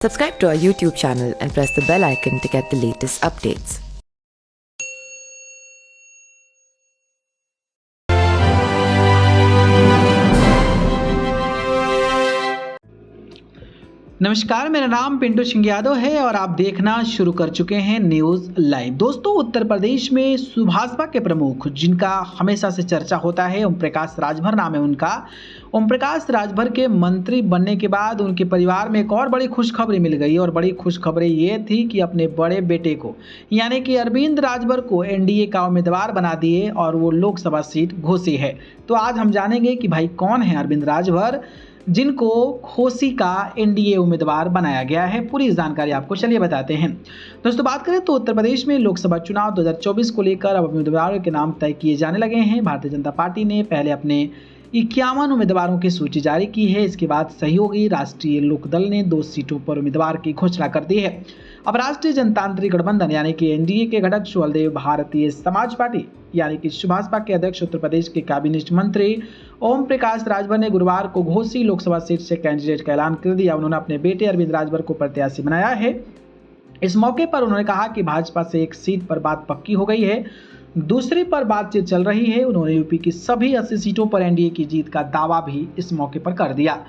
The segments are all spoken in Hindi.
Subscribe to our YouTube channel and press the bell icon to get the latest updates. नमस्कार, मेरा नाम पिंटू सिंह यादव है और आप देखना शुरू कर चुके हैं न्यूज़ लाइव। दोस्तों, उत्तर प्रदेश में भाजपा के प्रमुख जिनका हमेशा से चर्चा होता है, ओम प्रकाश राजभर नाम है उनका। ओम प्रकाश राजभर के मंत्री बनने के बाद उनके परिवार में एक और बड़ी खुशखबरी मिल गई और बड़ी खुशखबरी ये थी कि अपने बड़े बेटे को यानी कि अरविंद राजभर को एनडीए का उम्मीदवार बना दिए और वो लोकसभा सीट घोषी है। तो आज हम जानेंगे कि भाई कौन है अरविंद राजभर जिनको घोसी का एनडीए उम्मीदवार बनाया गया है। पूरी जानकारी आपको चलिए बताते हैं। दोस्तों, बात करें तो उत्तर प्रदेश में लोकसभा चुनाव 2024 को लेकर अब उम्मीदवारों के नाम तय किए जाने लगे हैं। भारतीय जनता पार्टी ने पहले अपने 51 उम्मीदवारों की सूची जारी की है। इसके बाद सहयोगी राष्ट्रीय लोकदल ने 2 सीटों पर उम्मीदवार की घोषणा कर दी है। अब राष्ट्रीय जनतांत्रिक गठबंधन यानी कि एनडीए के घटक सुहलदेव भारतीय समाज पार्टी यानी कि भाजपा के अध्यक्ष उत्तर प्रदेश के कैबिनेट मंत्री ओम प्रकाश राजभर ने गुरुवार को घोसी लोकसभा सीट से कैंडिडेट का ऐलान कर दिया। उन्होंने अपने बेटे अरविंद राजभर को प्रत्याशी बनाया है। इस मौके पर उन्होंने कहा कि भाजपा से एक सीट पर बात पक्की हो गई है, दूसरी पर बातचीत चल रही है। उन्होंने यूपी की सभी 80 सीटों पर एनडीए की जीत का दावा भी इस मौके पर कर दिया।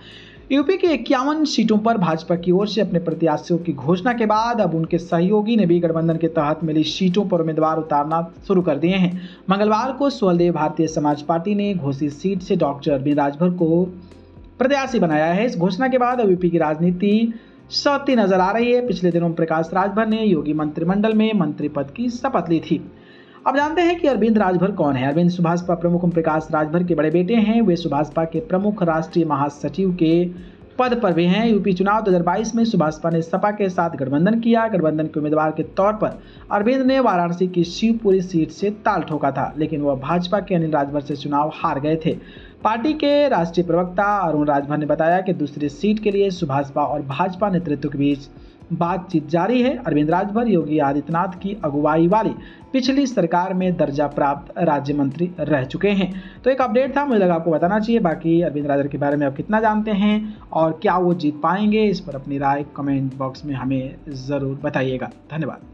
यूपी के 51 सीटों पर भाजपा की ओर से अपने प्रत्याशियों की घोषणा के बाद अब उनके सहयोगी ने भी गठबंधन के तहत मिली सीटों पर उम्मीदवार उतारना शुरू कर दिए हैं। मंगलवार को सुहलदेव भारतीय समाज पार्टी ने घोसी सीट से डॉक्टर अरविंद राजभर को प्रत्याशी बनाया है। इस घोषणा के बाद अब यूपी की राजनीति सौती नजर आ रही है। पिछले दिनों प्रकाश राजभर ने योगी मंत्रिमंडल में मंत्री पद की शपथ ली थी। अब जानते हैं कि अरविंद राजभर कौन है। अरविंद भाजपा प्रमुख ओम प्रकाश राजभर के बड़े बेटे हैं। वे भाजपा के प्रमुख राष्ट्रीय महासचिव के पद पर भी हैं। यूपी चुनाव 2022 में भाजपा ने सपा के साथ गठबंधन किया। गठबंधन के उम्मीदवार के तौर पर अरविंद ने वाराणसी की शिवपुरी सीट से ताल ठोका था, लेकिन वह भाजपा के अनिल राजभर से चुनाव हार गए थे। पार्टी के राष्ट्रीय प्रवक्ता अरुण राजभर ने बताया कि दूसरी सीट के लिए भाजपा और भाजपा नेतृत्व के बीच बातचीत जारी है। अरविंद राजभर योगी आदित्यनाथ की अगुवाई वाली पिछली सरकार में दर्जा प्राप्त राज्य मंत्री रह चुके हैं। तो एक अपडेट था, मुझे लगा आपको बताना चाहिए। बाकी अरविंद राजभर के बारे में आप कितना जानते हैं और क्या वो जीत पाएंगे, इस पर अपनी राय कमेंट बॉक्स में हमें ज़रूर बताइएगा। धन्यवाद।